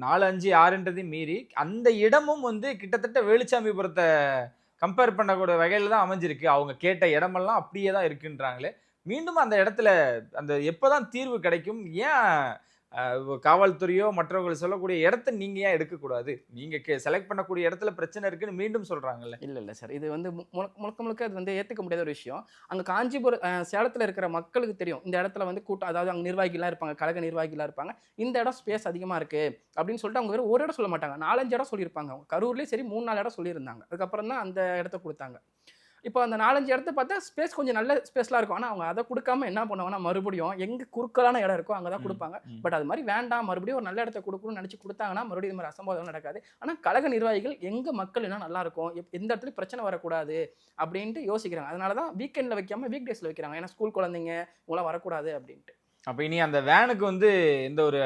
4, 5, 6ன்றதையும் மீறி அந்த இடமும் வந்து கிட்டத்தட்ட வேலுச்சாமிபுரத்தை கம்பேர் பண்ணக்கூடிய வகையில் தான் அமைஞ்சிருக்கு. அவங்க கேட்ட இடமெல்லாம் அப்படியே தான் இருக்குன்றாங்களே. மீண்டும் அந்த இடத்துல அந்த எப்போதான் தீர்வு கிடைக்கும்? ஏன் காவல்துறையோ மற்றவர்கள் சொல்லக்கூடிய இடத்த நீங்க ஏன் எடுக்கக்கூடாது? நீங்க செலக்ட் பண்ணக்கூடிய இடத்துல பிரச்சனை இருக்குன்னு மீண்டும் சொல்றாங்கல்ல. இல்லை சார், இது வந்து முழுக்க அது வந்து ஏற்றுக்க முடியாத ஒரு விஷயம். அங்கே காஞ்சிபுரம் சேலத்தில் இருக்கிற மக்களுக்கு தெரியும், இந்த இடத்துல வந்து கூட்டம், அதாவது அங்கே நிர்வாகிகளாக இருப்பாங்க, கழக நிர்வாகிகளாக இருப்பாங்க, இந்த இடம் ஸ்பேஸ் அதிகமாக இருக்குது அப்படின்னு சொல்லிட்டு அவங்க வேறு ஒரு இடம் சொல்ல மாட்டாங்க, 4-5 இடம் சொல்லியிருப்பாங்க. அவங்க கரூர்லேயே சரி 3-4 இடம் சொல்லியிருந்தாங்க. அதுக்கப்புறம் தான் அந்த இடத்த கொடுத்தாங்க. இப்போ அந்த 4-5 இடத்த பார்த்தா ஸ்பேஸ் கொஞ்சம் நல்ல ஸ்பேஸ்லாம் இருக்கும். ஆனால் அவங்க அதை கொடுக்காம என்ன பண்ணுவாங்கன்னா, மறுபடியும் எங்கே குறுக்கலான இடம் இருக்கோ அங்கே தான் கொடுப்பாங்க. பட் அது மாதிரி வேண்டாம், மறுபடியும் ஒரு நல்ல இடத்த கொடுக்கணும்னு நினச்சி கொடுத்தாங்கன்னா மறுபடியும் இது மாதிரி அசம்பாவிதம் நடக்காது. ஆனால் கழக நிர்வாகிகள் எங்கே மக்கள் என்ன நல்லா இருக்கும், எந்த இடத்துலையும் பிரச்சனை வரக்கூடாது அப்படின்ட்டு யோசிக்கிறாங்க. அதனால தான் வீக்கெண்டில் வைக்காமல் வீக் டேஸில் வைக்கிறாங்க. ஏன்னா ஸ்கூல் குழந்தைங்க இவங்களாம் வரக்கூடாது அப்படின்ட்டு. அப்போ இனி அந்த வேனுக்கு வந்து எந்த ஒரு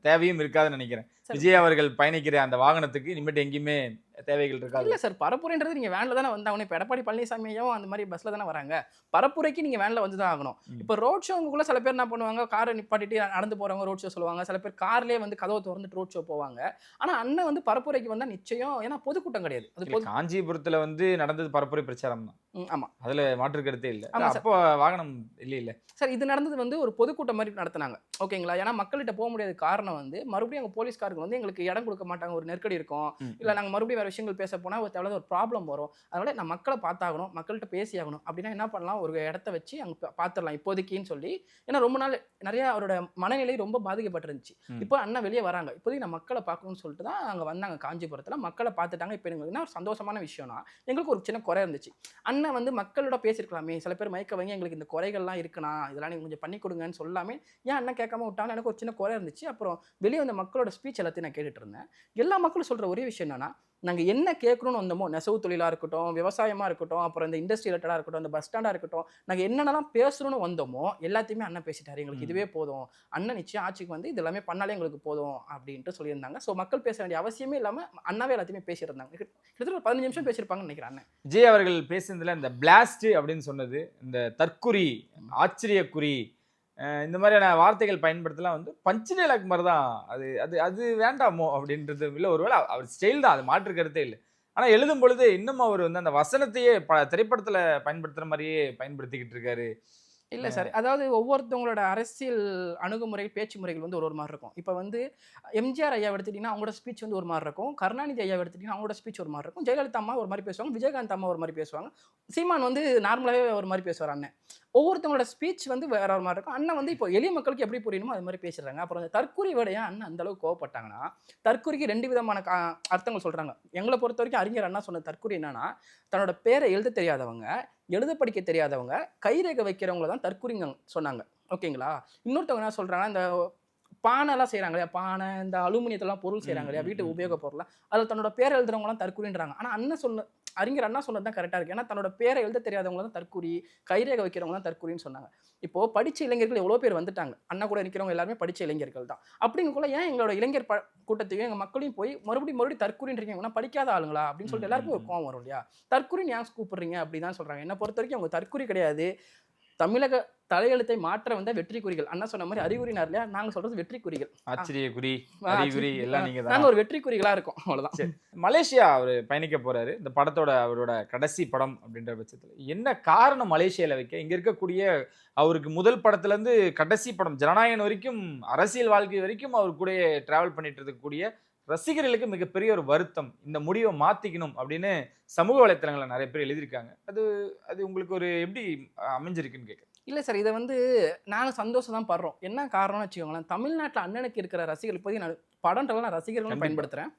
தேவையும் இருக்காதுன்னு நினைக்கிறேன். விஜய் அவர்கள் பயணிக்கிற அந்த வாகனத்துக்கு இனிமேட்டு எங்கேயுமே தேவைகள் இருக்கா? இல்ல சார், பரப்புரைன்றது நீங்க வேன்ல தானே வந்தாகணும். இப்போ எடப்பாடி பழனிசாமியும் அந்த மாதிரி பஸ்ல தானே வராங்க. பரப்புரைக்கு நீங்க வேன்ல வந்து தான் ஆகணும். இப்போ ரோட் ஷோங்குள்ள சில பேர் என்ன பண்ணுவாங்க, காரை நிப்பாட்டிட்டு நடந்து போறவங்க ரோட் ஷோ சொல்லுவாங்க. சில பேர் கார்லயே வந்து கதவை திறந்துட்டு ரோட் ஷோ போவாங்க. ஆனா அண்ணன் வந்து பரப்புரைக்கு வந்தா நிச்சயம், ஏன்னா பொதுக்கூட்டம் கிடையாது. அது இல்ல, காஞ்சிபுரத்துல வந்து நடந்தது பரப்புரை பிரச்சாரம் தான். ஆமா. அதுல மாற்று கருத்தே இல்ல. ஆமா சார். அப்போ வாகனம் இல்ல. சார், இது நடந்தது வந்து ஒரு பொதுக்கூட்டம் மாதிரி நடத்துனாங்க. ஓகேங்களா? ஏன்னா மக்கள்கிட்ட போக முடியாத காரணம் வந்து மறுபடியும் அங்க போலீஸ்காரங்க வந்து எங்களுக்கு இடம் கொடுக்க மாட்டாங்க, ஒரு நெருக்கடி இருக்கும். இல்ல நாங்க மறுபடியும் வேற விஷயங்கள் பேச போனா ஒரு தேவையில்லாத ஒரு ப்ராப்ளம் வரும். அதனால நான் மக்களை பார்த்தாகணும், மக்கள்கிட்ட பேசி ஆகணும். அப்படின்னா என்ன பண்ணலாம், ஒரு இடத்த வச்சு அங்க பார்த்துடலாம் இப்போதைக்குன்னு சொல்லி. ஏன்னா ரொம்ப நாள் நிறைய அவரோட மனநிலை ரொம்ப பாதிக்கப்பட்டிருந்துச்சு. இப்போ அண்ணன் வெளியே வராங்க, இப்போதைக்கு நான் மக்களை பார்க்கணும்னு சொல்லிட்டு தான் அங்க வந்தாங்க. காஞ்சிபுரத்துல மக்களை பார்த்துட்டாங்க. இப்போ எங்களுக்கு என்ன ஒரு சந்தோஷமான விஷயம்னா, எங்களுக்கு ஒரு சின்ன குறை இருந்துச்சு. அண்ணன் வந்து மக்களோட பேசியிருக்கலாமே, சில பேர் மயக்க வைங்க, எங்களுக்கு இந்த குறைகள்லாம் இருக்குண்ணா, இதெல்லாம் நீங்க கொஞ்சம் பண்ணி கொடுங்கன்னு சொல்லாமே ஏன் அண்ணன் கேட்காம விட்டாங்க. எனக்கு ஒரு சின்ன குறை இருந்துச்சு. அப்புறம் வெளியே வந்த மக்களோட ஸ்பீச் எல்லாத்தையும் நான் கேட்டுட்டு இருந்தேன். எல்லா மக்களும் சொல்ற ஒரே விஷயம் என்னன்னா, நாங்கள் என்ன கேட்கணும்னு வந்தோமோ, நெசவு தொழிலாக இருக்கட்டும், விவசாயமாக இருக்கட்டும், அப்புறம் இந்த இண்டஸ்ட்ரி ரிலேட்டடாக இருக்கட்டும், இந்த பஸ் ஸ்டாண்டாக இருக்கட்டும், நாங்கள் என்னென்னலாம் பேசணும்னு வந்தோமோ எல்லாத்தையுமே அண்ணன் பேசிட்டாரு. எங்களுக்கு இதுவே போதும், அண்ணன் நிச்சயம் ஆட்சிக்கு வந்து இது எல்லாமே பண்ணாலே எங்களுக்கு போதும் அப்படின்ட்டு சொல்லியிருந்தாங்க. ஸோ மக்கள் பேச வேண்டிய அவசியமே இல்லாமல் அண்ணாவே எல்லாத்தையுமே பேசியிருந்தாங்க. கிட்டத்தட்ட ஒரு 15 நிமிஷம் பேசியிருப்பாங்கன்னு நினைக்கிறேன் அண்ணன். விஜய் அவர்கள் பேசுனதுல இந்த பிளாஸ்ட் அப்படின்னு சொன்னது, இந்த தற்குறி, ஆச்சரியக்குறி, இந்த மாதிரியான வார்த்தைகள் பயன்படுத்தலாம் வந்து பஞ்சு டைலாக் மாதிரி தான். அது அது அது வேண்டாமோ அப்படின்றது இல்லை. ஒருவேளை அவர் ஸ்டைல் தான், அது மாற்று கருத்தே இல்லை. ஆனால் எழுதும் பொழுது இன்னும் அவர் வந்து அந்த வசனத்தையே திரைப்படத்தில் பயன்படுத்துகிற மாதிரியே பயன்படுத்திக்கிட்டு இருக்காரு. இல்லை சார், அதாவது ஒவ்வொருத்தவங்களோட அரசியல் அணுகுமுறை, பேச்சு முறைகள் வந்து ஒரு மாதிரி இருக்கும். இப்போ வந்து எம்ஜிஆர் ஐயா எடுத்துட்டிங்கன்னா அவங்களோட ஸ்பீச் வந்து ஒரு மாதிரி இருக்கும். கருணாநிதி ஐயா எடுத்துட்டிங்கன்னா அவங்களோட ஸ்பீச் ஒரு மாதிரி இருக்கும். ஜெயலலிதா அம்மா ஒரு மாதிரி பேசுவாங்க, விஜயகாந்த் அம்மா ஒரு மாதிரி பேசுவாங்க, சீமான் வந்து நார்மலாகவே ஒரு மாதிரி பேசுவார் அண்ணன். ஒவ்வொருத்தவங்களோட ஸ்பீச் வந்து வேற ஒரு மாதிரி இருக்கும். அண்ணன் வந்து இப்போ எளிய மக்களுக்கு எப்படி புரியணுமோ அது மாதிரி பேசுறாங்க. அப்புறம் அந்த தற்கொலை விடையா அண்ணன் அந்த அளவுக்கு கோவப்பட்டாங்கன்னா, தற்கொலைக்கு 2 விதமான அர்த்தங்கள் சொல்றாங்க. எங்களை பொறுத்த வரைக்கும் அறிஞர் அண்ணா சொன்ன தற்கொலை என்னன்னா, தன்னோட பேரை எழுத தெரியாதவங்க, எழுத படிக்க தெரியாதவங்க, கைரேகை வைக்கிறவங்கள தான் தற்கொலைங்க சொன்னாங்க. ஓகேங்களா? இன்னொருத்தவங்க என்ன சொல்றாங்க, இந்த பானைலாம் செய்கிறாங்க இல்லையா, பானை, இந்த அலுமினியத்தெல்லாம் பொருள் செய்கிறாங்க இல்லையா, வீட்டு உபயோக பொருளாக, அதில் தன்னோட பேரை எழுதுறவங்களாம் தற்கொலைன்றாங்க. ஆனால் அண்ணன் சொன்ன அறிஞர் அண்ணா சொன்னது தான் கரெக்டாக இருக்குது. ஏன்னா தன்னோட பேரை எழுத தெரியாதவங்க தான் தற்கொலை, கைரேகை வைக்கிறவங்க தான் தற்கொலைன்னு சொன்னாங்க. இப்போது படித்த இளைஞர்கள் எவ்வளோ பேர் வந்துட்டாங்க. அண்ணா கூட நிற்கிறவங்க எல்லாருமே படித்த இளைஞர்கள் தான். அப்படிங்கக்குள்ள ஏன் எங்களோட இளைஞர் கூட்டத்தையும் எங்கள் மக்களையும் போய் மறுபடியும் தற்கொலைன்றீங்க, ஏன்னா படிக்காத ஆளுங்களா அப்படின்னு சொல்லிட்டு எல்லாருக்கும் ஒரு கோவம் வரும் இல்லையா. தற்கொலைன்னு ஏன் கூப்பிடுறீங்க அப்படி தான் சொல்கிறாங்க. என்னை பொறுத்த வரைக்கும் அவங்க தற்கொலை கிடையாது, தமிழக தலையெழுத்தை மாற்ற வந்த வெற்றி குறிகள். அண்ணா சொன்ன மாதிரி அறிகுறினார் இல்லையா, நாங்கள் சொல்றது வெற்றி குறிகள். ஆச்சரியக்குறி, அறிகுறி எல்லாம் நீங்க தான். நாங்கள் ஒரு வெற்றி குறிகளா இருக்கோம், அவ்வளவுதான். மலேசியா அவர் பயணிக்க போறாரு. இந்த படத்தோட அவரோட கடைசி படம் அப்படின்ற பட்சத்தில் என்ன காரணம் மலேசியால வைக்க? இங்க இருக்கக்கூடிய அவருக்கு முதல் படத்துல இருந்து கடைசி படம் ஜனநாயகன் வரைக்கும், அரசியல் வாழ்க்கை வரைக்கும் அவர் கூட டிராவல் பண்ணிட்டு இருக்கக்கூடிய ரசிகர்களுக்கு மிகப்பெரிய ஒரு வருத்தம். இந்த முடிவை மாத்திக்கணும் அப்படின்னு சமூக வலைத்தளங்களை நிறைய பேர் எழுதியிருக்காங்க. அது அது உங்களுக்கு ஒரு எப்படி அமைஞ்சிருக்குன்னு கேட்குறேன். இல்லை சார், இதை வந்து நாங்கள் சந்தோஷம் தான் படுறோம். என்ன காரணம்னு வச்சுக்கோங்களேன், தமிழ்நாட்டில் அண்ணனுக்கு இருக்கிற ரசிகர்கள், இப்போதைக்கு நான் படம்ன்றலாம் நான் ரசிகர்களும் பயன்படுத்துகிறேன்.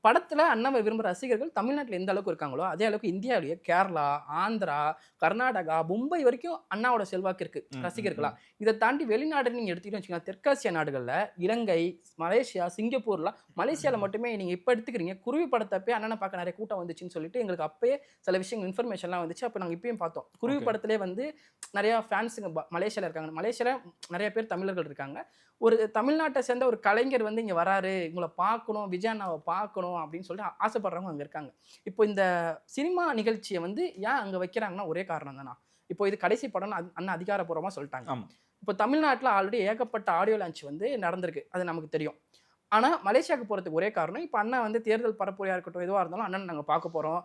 படத்தில் அண்ணாவை விரும்புகிற ரசிகர்கள் தமிழ்நாட்டில் எந்த அளவுக்கு இருக்காங்களோ அதே அளவுக்கு இந்தியாவிலேயே கேரளா, ஆந்திரா, கர்நாடகா, மும்பை வரைக்கும் அண்ணாவோட செல்வாக்கு இருக்குது ரசிகர்களா. இதை தாண்டி வெளிநாடு நீங்கள் எடுத்துக்கிட்டு வச்சுக்கோங்க, தெற்காசிய நாடுகளில் இலங்கை, மலேசியா, சிங்கப்பூர்லாம், மலேசியாவில் மட்டுமே நீங்கள் இப்போ எடுத்துக்கிறீங்க, குருவி படத்தப்பே அண்ணனை பார்க்க நிறைய கூட்டம் வந்துச்சுன்னு சொல்லிட்டு எங்களுக்கு அப்பயே சில விஷயங்கள் இன்ஃபர்மேஷன்லாம் வந்துச்சு. அப்போ நாங்கள் இப்பயும் பார்த்தோம், குருவி படத்திலே வந்து நிறையா ஃபேன்ஸுங்க மலேசியாவில் இருக்காங்க. மலேசியாவில் நிறைய பேர் தமிழர்கள் இருக்காங்க. ஒரு தமிழ்நாட்டை சேர்ந்த ஒரு கலைஞர் வந்து இங்கே வராரு, உங்களை பார்க்கணும், விஜய் அண்ணாவை பார்க்கணும் அப்படின்னு சொல்லிட்டு ஆசைப்படுறவங்க அங்கே இருக்காங்க. இப்போ இந்த சினிமா நிகழ்ச்சியை வந்து ஏன் அங்கே வைக்கிறாங்கன்னா ஒரே காரணம் தானா, இப்போ இது கடைசி படம் அண்ணா அதிகாரப்பூர்வமாக சொல்லிட்டாங்க. இப்போ தமிழ்நாட்டில் ஆல்ரெடி ஏகப்பட்ட ஆடியோ லான்ச் வந்து நடந்திருக்கு, அது நமக்கு தெரியும். ஆனால் மலேசியாவுக்கு போகிறதுக்கு ஒரே காரணம், இப்போ அண்ணா வந்து தேர்தல் பரப்புரையாக இருக்கட்டும், எதுவாக இருந்தாலும் அண்ணன் நாங்கள் பார்க்க போகிறோம்,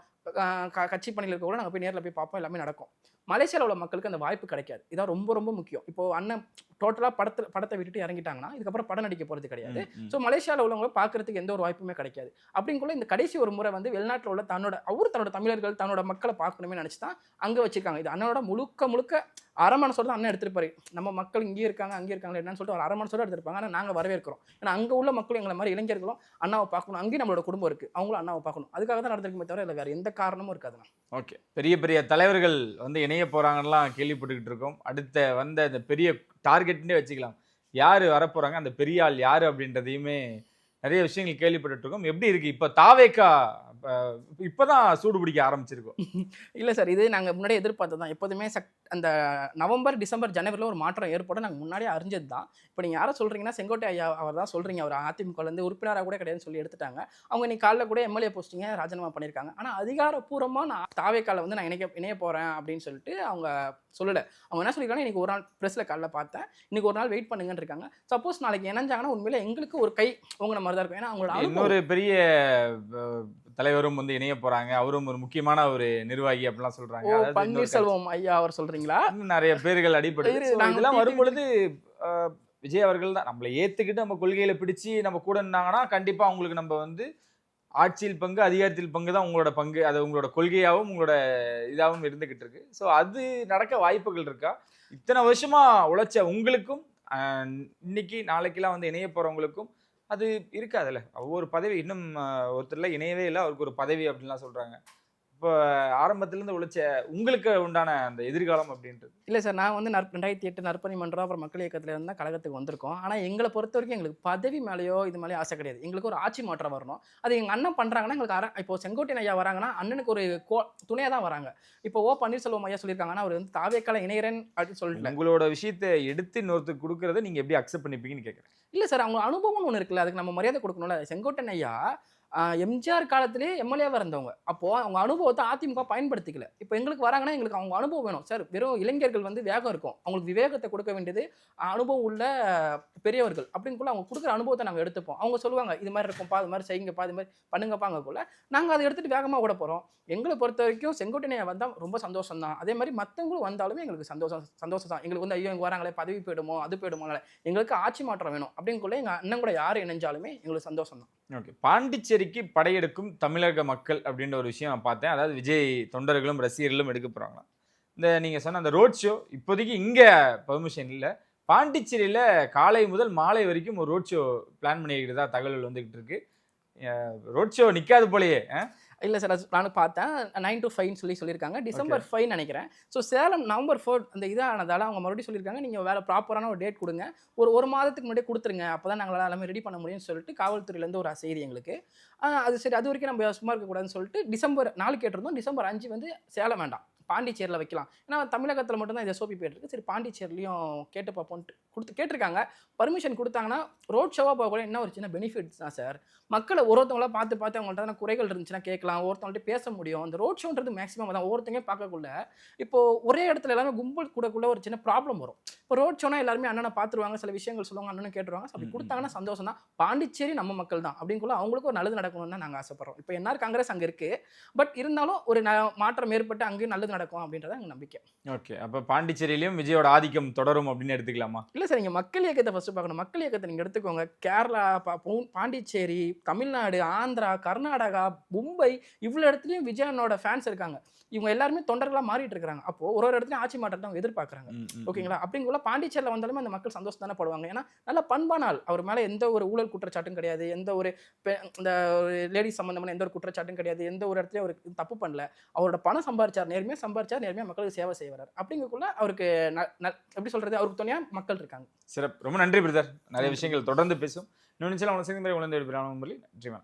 கட்சி பணியில் இருக்க கூட நாங்கள் போய் நேரில் போய் பார்ப்போம், எல்லாமே நடக்கும். மலேசியாவில் உள்ள மக்களுக்கு அந்த வாய்ப்பு கிடைக்காது. இதான் ரொம்ப ரொம்ப முக்கியம். இப்போ அண்ணன் டோட்டலாக படத்தை விட்டுட்டு இறங்கிட்டாங்கன்னா இதுக்கப்புறம் படம் நடிக்க போகிறது கிடையாது. ஸோ மலேசியாவில் உள்ளவங்க பார்க்கறதுக்கு எந்த ஒரு வாய்ப்புமே கிடைக்காது. அப்படிங்குள்ள இந்த கடைசி ஒரு முறை வந்து வெளிநாட்டில் உள்ள தன்னோட தமிழர்கள், தன்னோட மக்களை பார்க்கணுமே நினச்சி தான் அங்கே வச்சிருக்காங்க. இது அண்ணனோட முழுக்க அரமனசோட தான் அண்ணன் எடுத்துருப்பாரு. நம்ம மக்கள் இங்கே இருக்காங்க அங்கே இருக்காங்க என்னன்னு சொல்லிட்டு ஒரு அரமனசோட எடுத்துருப்பாங்க. ஆனால் நாங்கள் வரவேற்கிறோம். ஏன்னா அங்கே உள்ள மக்களும் எங்களை மாதிரி இளைஞர்களும் அண்ணாவை பார்க்கணும், அங்கேயும் நம்மளோட குடும்பம் இருக்குது, அவங்களும் அண்ணாவை பார்க்கணும். அதுக்காக தான் நடந்திருக்குமே தவிர இல்லை வேறு எந்த காரணமும் இருக்காதுண்ணா. ஓகே, பெரிய பெரிய தலைவர்கள் வந்து இணைய போகிறாங்கலாம் கேள்விப்பட்டுக்கிட்டு இருக்கோம். அடுத்த வந்த இந்த பெரிய டார்கெட்னே வச்சுக்கலாம், யார் வரப்போகிறாங்க, அந்த பெரிய ஆள் யார் அப்படின்றதையுமே நிறைய விஷயங்கள் கேள்விப்பட்டுருக்கோம். எப்படி இருக்குது இப்போ தாவேக்கா இப்பதான் சூடு பிடிக்க ஆரம்பிச்சிருக்கோம். இல்லை சார், இது நாங்கள் முன்னாடியே எதிர்பார்த்தது தான். எப்போதுமே அந்த நவம்பர், டிசம்பர், ஜனவரியில் ஒரு மாற்றம் ஏற்படும் நாங்கள் முன்னாடியே அறிஞ்சது தான். இப்போ நீங்கள் யாரை சொல்கிறீங்கன்னா செங்கோட்டை ஐயா அவர் தான் சொல்கிறீங்க. அவர் அதிமுகலேருந்து உறுப்பினராக கூட கிடையாதுன்னு சொல்லி எடுத்துட்டாங்க. அவங்க இன்னைக்கு காலைல கூட எம்எல்ஏ போஸ்டிங்கை ராஜினாமா பண்ணியிருக்காங்க. ஆனால் அதிகாரப்பூர்வமாக நான் தாவேக்கால வந்து நான் இணைய போகிறேன் அப்படின்னு சொல்லிட்டு அவங்க சொல்லலை. அவங்க என்ன சொல்லியிருக்காங்க, இன்றைக்கி ஒரு நாள் ப்ரெஸ்ஸில் காலைல பார்த்தேன், இன்றைக்கி ஒரு நாள் வெயிட் பண்ணுங்கன்னு இருக்காங்க. சப்போஸ் நாளைக்கு இணைஞ்சாங்கன்னா உண்மையிலே எங்களுக்கு ஒரு கை உங்கிற மாதிரி தான் இருக்கும். ஏன்னா அவங்களோட இன்னொரு பெரிய தலைவரும் வந்து இணைய போறாங்க, அவரும் ஒரு முக்கியமான ஒரு நிர்வாகி அப்படிலாம் சொல்றாங்க. அதாவது பன்னீர்செல்வம் ஐயா அவர் சொல்றீங்களா? இன்னும் நிறைய பேர்கள் அடிபடுது. இதெல்லாம் வரும்பொழுது விஜய் அவர்கள் தான் நம்மளை ஏத்துக்கிட்டு நம்ம கொள்கையில பிடிச்சு நம்ம கூட இருந்தாங்கன்னா கண்டிப்பா அவங்களுக்கு நம்ம வந்து ஆட்சியில் பங்கு, அதிகாரத்தில் பங்கு தான் உங்களோட பங்கு. அது உங்களோட கொள்கையாகவும் உங்களோட இதாகவும் இருந்துகிட்டு இருக்கு. ஸோ அது நடக்க வாய்ப்புகள் இருக்கா? இத்தனை வருஷமா உழைச்ச உங்களுக்கும் இன்னைக்கு நாளைக்கெல்லாம் வந்து இணைய போறவங்களுக்கும் அது இருக்காதுல்ல. ஒவ்வொரு பதவி இன்னும் ஒருத்தர்ல இணையவே இல்லை, அவருக்கு ஒரு பதவி அப்படின்லாம் சொல்றாங்க. இப்போ ஆரம்பத்திலேருந்து உழைச்ச உங்களுக்கு உண்டான அந்த எதிர்காலம் அப்படின்றது? இல்லை சார், நான் வந்து 2008 நற்பணி மன்றம் அப்புறம் மக்கள் இயக்கத்தில் இருந்தால் கழகத்துக்கு வந்திருக்கோம். ஆனால் எங்களை பொறுத்த வரைக்கும் எங்களுக்கு பதவி மேலேயோ இது மேலேயோ ஆசை கிடையாது. எங்களுக்கு ஒரு ஆட்சி மாற்றம் வரணும். அது எங்கள் அண்ணன் பண்ணுறாங்கன்னா எங்களுக்கு இப்போ செங்கோட்டையன் ஐயா வராங்கன்னா அண்ணனுக்கு ஒரு துணையாக தான் வராங்க. இப்போ பன்னீர்செல்வம் ஐயா சொல்லியிருக்காங்கன்னா அவர் வந்து தாவேக்கால இணையறேன் அப்படின்னு சொல்லிட்டு உங்களோட விஷயத்தை எடுத்து இன்னொருத்தருக்கு கொடுக்கறத நீங்கள் எப்படி அக்செப்ட் பண்ணிப்பீங்கன்னு கேட்குறேன். இல்லை சார், அவங்க அனுபவம்னு ஒன்று இருக்குல்ல, அதுக்கு நம்ம மரியாதை கொடுக்கணும்ல. செங்கோட்டையன் ஐயா எம்ஜிஆர் காலத்திலே எம்எல்ஏவாக இருந்தவங்க. அப்போது அவங்க அனுபவத்தை அதிமுக பயன்படுத்திக்கல. இப்போ எங்களுக்கு வராங்கன்னா எங்களுக்கு அவங்க அனுபவம் வேணும் சார். வெறும் இளைஞர்கள் வந்து வேகம் இருக்கும், அவங்களுக்கு விவேகத்தை கொடுக்க வேண்டியது அனுபவம் உள்ள பெரியவர்கள். அப்படிங்குள்ள அவங்க கொடுக்குற அனுபவத்தை நாங்கள் எடுத்துப்போம். அவங்க சொல்லுவாங்க இது மாதிரி இருக்கும்ப்பா, இது மாதிரி செய்யுங்கப்பா, இது மாதிரி பண்ணுங்கப்பாங்கக்குள்ள நாங்கள் அதை எடுத்துகிட்டு வேகமாக விட போகிறோம். எங்களை பொறுத்த வரைக்கும் செங்கோட்டையன் வந்தால் ரொம்ப சந்தோஷம் தான். அதே மாதிரி மற்றவங்களும் வந்தாலுமே எங்களுக்கு சந்தோஷம் தான். எங்களுக்கு வந்து ஐயோ இங்கே வராங்களே பதவி போயிடுமோ அது போயிடுமோ, எங்களுக்கு ஆட்சி மாற்றம் வேணும் அப்படிங்குள்ள எங்கள் அண்ணன் கூட யார் இணைஞ்சாலுமே எங்களுக்கு சந்தோஷம் தான். ஓகே, பாண்டிச்சேரிக்கு படையெடுக்கும் தமிழக மக்கள் அப்படின்ற ஒரு விஷயம் நான் பார்த்தேன். அதாவது விஜய் தொண்டர்களும் ரசிகர்களும் எடுக்க போகிறாங்களா? இந்த நீங்கள் சொன்ன அந்த ரோட் ஷோ இப்போதைக்கு இங்கே பெர்மிஷன் இல்லை, பாண்டிச்சேரியில் காலை முதல் மாலை வரைக்கும் ஒரு ரோட் ஷோ பிளான் பண்ணிக்கிறதா தகவல் வந்துகிட்டு இருக்கு. ரோட் ஷோ நிற்காது போலயே. இல்லை சார், அது நானும் பார்த்தேன். 9 to 5 சொல்லியிருக்காங்க. டிசம்பர் 5 நினைக்கிறேன். ஸோ சேலம் நவம்பர் 4 அந்த இதானதால் அவங்க மறுபடியும் சொல்லியிருக்காங்க நீங்கள் வேறு ப்ராப்பரான ஒரு டேட் கொடுங்க, ஒரு மாதத்துக்கு முன்னாடியே கொடுத்துருங்க, அப்போ தான் நாங்களால் எல்லாமே ரெடி பண்ண முடியும்னு சொல்லிட்டு காவல்துறையிலேருந்து ஒரு செய்தி எங்களுக்கு. அது சரி, அது வரைக்கும் நம்ம சும்மா இருக்கக்கூடாதுன்னு சொல்லிட்டு டிசம்பர் 4 கேட்டிருந்தோம். டிசம்பர் 5 வந்து சேலம் வேண்டாம், பாண்டிச்சேரியில் வைக்கலாம். ஏன்னா தமிழகத்தில் மட்டும்தான் இது SOP போயிட்டு இருக்கு. சரி பாண்டிச்சேரிலையும் கேட்டு பார்ப்போன்ட்டு கேட்டிருக்காங்க. பர்மிஷன் கொடுத்தாங்கன்னா ரோட் ஷோவாக போக கூட என்ன ஒரு சின்ன பெனிஃபிட்ஸ் தான் சார். மக்களை ஒருத்தவங்களா பார்த்து அவங்கள்ட்ட குறைகள் இருந்துச்சுன்னா கேட்கலாம், ஒருத்தவங்கள்ட்ட பேச முடியும். அந்த ரோட் ஷோன்றது மேக்ஸிமம் தான் ஒவ்வொருத்தங்க பார்க்கக்குள்ள இப்போ ஒரே இடத்துல எல்லாமே கும்பல் கூடக்குள்ள ஒரு சின்ன ப்ராப்ளம் வரும். இப்போ ரோட் ஷோனா எல்லாருமே அண்ணனை பார்த்துருவாங்க, சில விஷயங்கள் சொல்லுவாங்க, அண்ணனும் கேட்டுருவாங்க. அப்படி கொடுத்தாங்கன்னா சந்தோஷம் தான். பாண்டிச்சேரி நம்ம மக்கள் தான் அப்படிங்குள்ள அவங்களுக்கும் ஒரு நல்லது நடக்கணும்னு தான் நாங்கள் ஆசைப்படுறோம். இப்போ NR காங்கிரஸ் அங்கே இருக்குது, பட் இருந்தாலும் ஒரு மாற்றம் ஏற்பட்டு அங்கேயும் நல்லது நடக்கும் அப்படின்றத எங்கள் நம்பிக்கை. ஓகே, அப்போ பாண்டிச்சேரியிலையும் விஜயோட ஆதிக்கம் தொடரும் அப்படின்னு எடுத்துக்கலாமா? இல்லை சார், நீங்கள் மக்கள் இயக்கத்தை ஃபஸ்ட்டு பார்க்கணும். மக்கள் இயக்கத்தை நீங்கள் எடுத்துக்கோங்க. கேரளா, பாண்டிச்சேரி, தமிழ்நாடு, ஆந்திரா, கர்நாடகா, மும்பை, இவ்வளோ இடத்துலையும் விஜயனோட ஃபேன்ஸ் இருக்காங்க. இவங்க எல்லாருமே தொண்டர்களாக மாறிட்டு இருக்காங்க. அப்போ ஒரு இடத்துலையும் ஆட்சி மாற்றத்தை அவங்க எதிர்பார்க்குறாங்க. ஓகேங்களா? அப்படிங்குள்ள பாண்டிச்சேரியில் வந்தாலுமே அந்த மக்கள் சந்தோஷம் தானே படுவாங்க. ஏன்னா நல்ல பண்பான ஆள், அவர் மேலே எந்த ஒரு ஊழல் குற்றச்சாட்டும் கிடையாது, எந்த ஒரு இந்த லேடிஸ் சம்மந்தமான எந்த ஒரு குற்றச்சாட்டும் கிடையாது, எந்த ஒரு இடத்துலையும் அவர் தப்பு பண்ணல. அவரோட பணம் சம்பாரிச்சார், நேர்மையாக மக்களுக்கு சேவை செய்வார். அப்படிங்கக்குள்ள அவருக்கு எப்படி சொல்றது, அவருக்கு துணையாக மக்கள் இருக்காங்க. சிறப்பு, ரொம்ப நன்றி பிரதர். நிறைய விஷயங்கள் தொடர்ந்து பேசும். இன்னொன்று சில உங்களை சேர்ந்து நன்றி.